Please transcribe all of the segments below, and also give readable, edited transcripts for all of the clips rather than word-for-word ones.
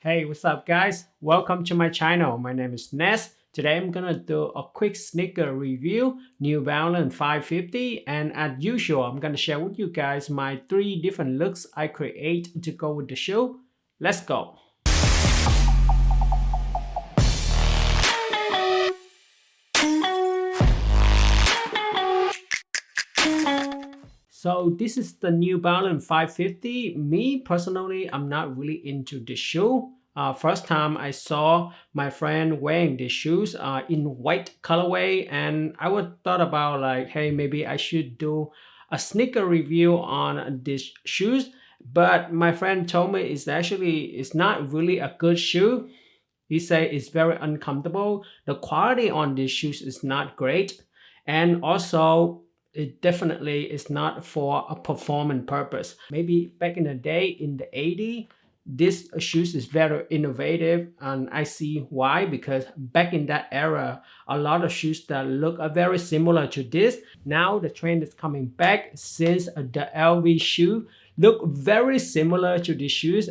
Hey, what's up guys? Welcome to my channel. My name is Ness. Today I'm gonna do a quick sneaker review, New Balance 550, and as usual, I'm gonna share with you guys my 3 different looks I create to go with the shoe. Let's go. So this is the New Balance 550. Me personally, I'm not really into the shoe. First time I saw my friend wearing these shoes in white colorway, and I would thought about like, hey, maybe I should do a sneaker review on these shoes. But my friend told me it's not really a good shoe. He said it's very uncomfortable. The quality on these shoes is not great, and also it definitely is not for a performance purpose. Maybe back in the day in the 80s, this shoes is very innovative, and I see why, because back in that era, a lot of shoes that look very similar to this. Now the trend is coming back since the LV shoe look very similar to these shoes.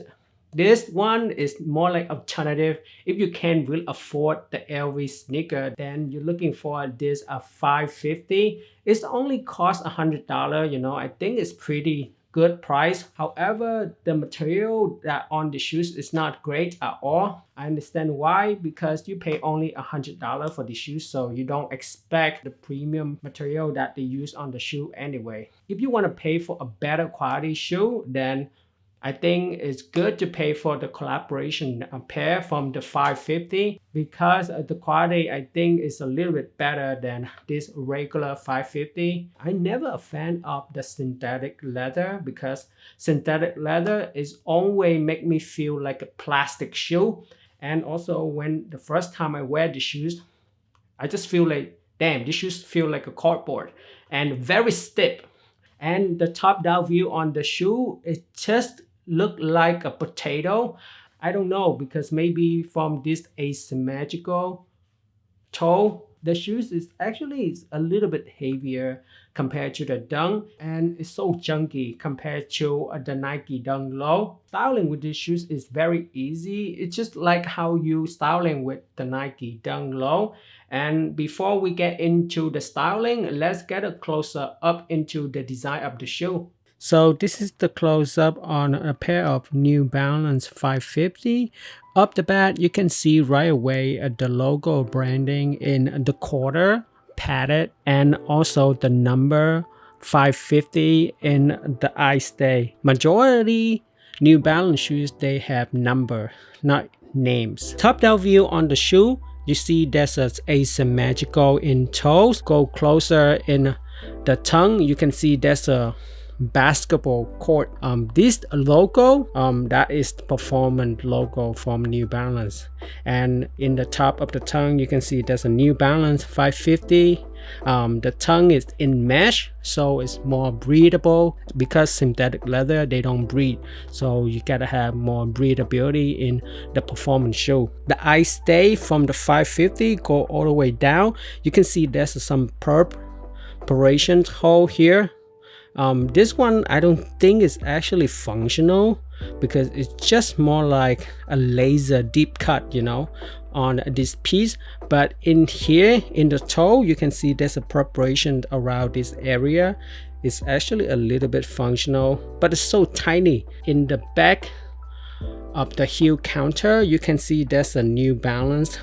This one is more like alternative. If you can't really afford the LV sneaker, then you're looking for this 550. It's only cost $100. I think it's pretty good price. However, the material that on the shoes is not great at all. I understand why, because you pay only $100 for the shoes, so you don't expect the premium material that they use on the shoe anyway. If you want to pay for a better quality shoe, then I think it's good to pay for the collaboration pair from the 550, because the quality I think is a little bit better than this regular 550. I'm never a fan of the synthetic leather, because synthetic leather is always make me feel like a plastic shoe. And also when the first time I wear the shoes, I just feel like, damn, these shoes feel like a cardboard and very stiff. And the top down view on the shoe, it just look like a potato. I don't know, because maybe from this asymmetrical toe, the shoes is actually a little bit heavier compared to the Dunk, and it's so junky compared to the Nike Dunk Low. Styling with these shoes is very easy. It's just like how you styling with the Nike Dunk Low. And before we get into the styling, let's get a closer up into the design of the shoe. So this is the close-up on a pair of New Balance 550. Up the bat, you can see right away the logo branding in the quarter padded, and also the number 550 in the eye stay. Majority New Balance shoes, they have number, not names. Top down view on the shoe, you see there's an asymmetrical in toes. Go closer in the tongue, you can see there's a basketball court. This logo, that is the performance logo from New Balance. And in the top of the tongue, you can see there's a New Balance 550. The tongue is in mesh, so it's more breathable, because synthetic leather, they don't breathe, so you gotta have more breathability in the performance shoe. The eye stay from the 550 go all the way down. You can see there's some perforation hole here. This one I don't think is actually functional, because it's just more like a laser deep cut, on this piece. But in here in the toe, you can see there's a preparation around this area. It's actually a little bit functional, but it's so tiny. In the back of the heel counter, you can see there's a New Balance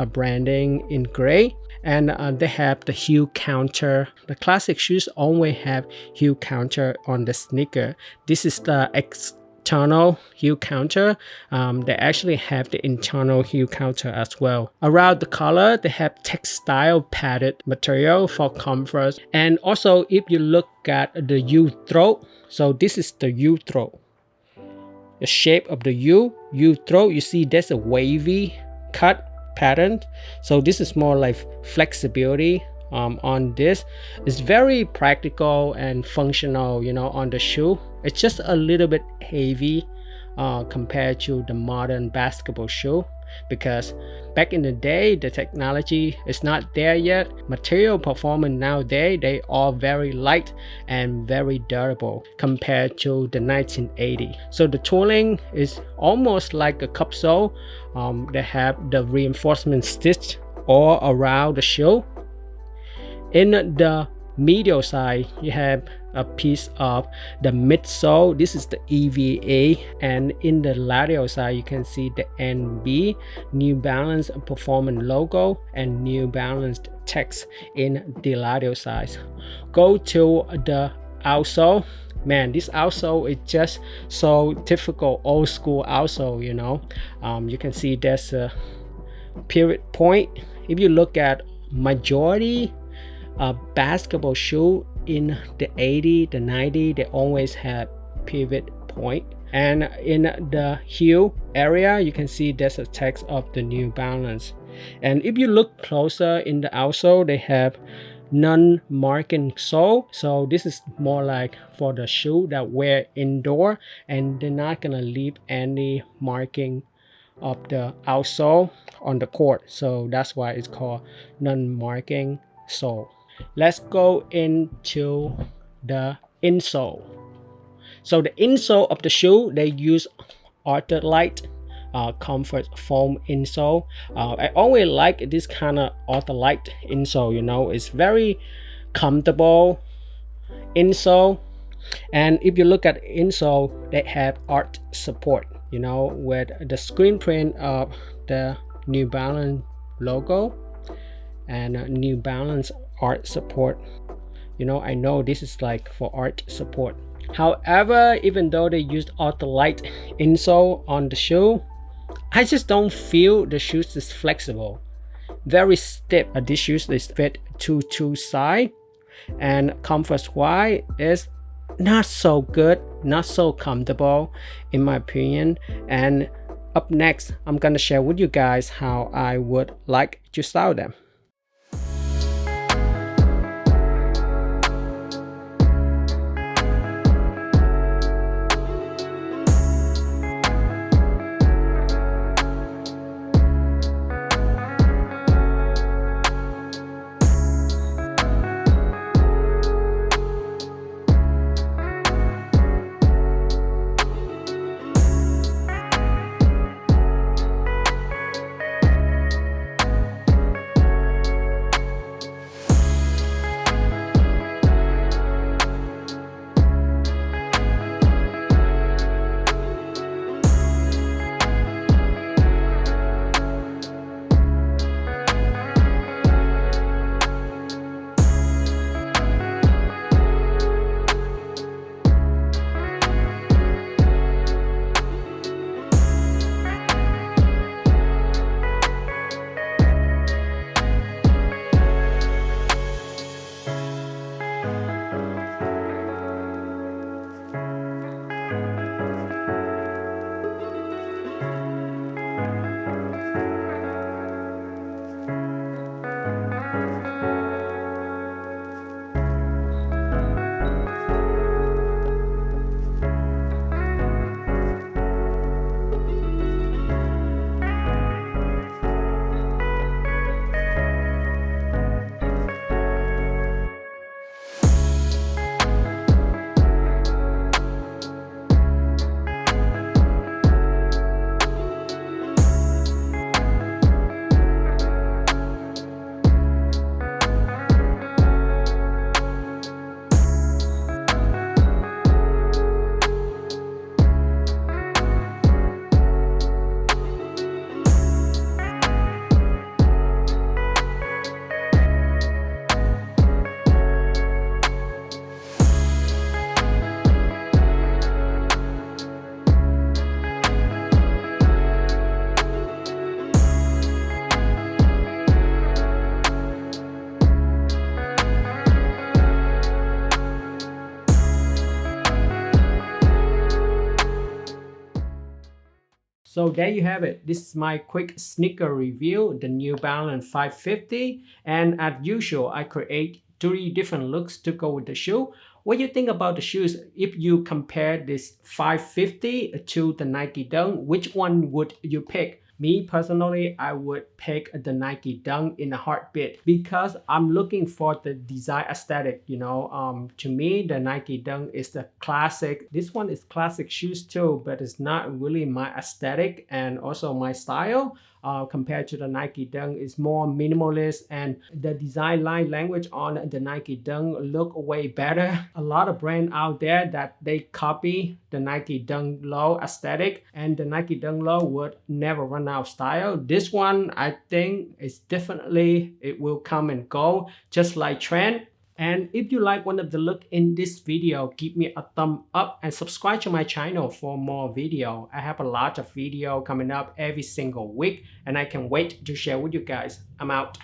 branding in gray, and they have the heel counter. The classic shoes always have heel counter on the sneaker. This is the external heel counter. They actually have the internal heel counter as well. Around the collar, they have textile padded material for comfort. And also, if you look at the U throat, so this is the U throat. The shape of the U throat, you see there's a wavy cut pattern, so this is more like flexibility on this. It's very practical and functional, on the shoe. It's just a little bit heavy compared to the modern basketball shoe. because back in the day the technology is not there yet. Material performance nowadays, they are very light and very durable compared to the 1980. So the tooling is almost like a cup sole. They have the reinforcement stitch all around the shoe. In the medial side, you have a piece of the midsole. This is the EVA, and in the lateral side you can see the NB, New Balance Performance logo, and New Balance text in the lateral side. Go to the outsole. Man, this outsole is just so typical old school outsole, you know. You can see there's a pivot point. If you look at majority basketball shoe in the 80s, the 90s, they always have pivot point. And in the heel area, you can see there's a text of the New Balance. And if you look closer in the outsole, they have non-marking sole. So this is more like for the shoe that wear indoor, and they're not gonna leave any marking of the outsole on the court. So that's why it's called non-marking sole. Let's go into the insole. So the insole of the shoe, they use Ultralight comfort foam insole. I always like this kind of Ultralight insole, you know. It's very comfortable insole. And if you look at the insole, they have art support, you know, with the screen print of the New Balance logo and New Balance art support. You know, I know this is like for art support. However, even though they used Ultralight insole on the shoe, I just don't feel the shoes is flexible. Very stiff. This shoes is fit to two side, and comfort wise is not so good, not so comfortable in my opinion. And up next, I'm gonna share with you guys how I would like to style them. So there you have it. This is my quick sneaker review, the New Balance 550. And as usual, I create 3 different looks to go with the shoe. What do you think about the shoes? If you compare this 550 to the Nike Dunk, which one would you pick? Me personally, I would pick the Nike Dunk in a heartbeat because I'm looking for the design aesthetic, you know. To me, the Nike Dunk is the classic. This one is classic shoes too, but it's not really my aesthetic and also my style. Compared to the Nike Dunk, is more minimalist, and the design line language on the Nike Dunk look way better. A lot of brands out there that they copy the Nike Dunk Low aesthetic, and the Nike Dunk Low would never run out of style. This one, I think, is definitely, it will come and go just like trend. And if you like one of the look in this video, give me a thumb up and subscribe to my channel for more video. I have a lot of video coming up every single week and I can wait to share with you guys. I'm out.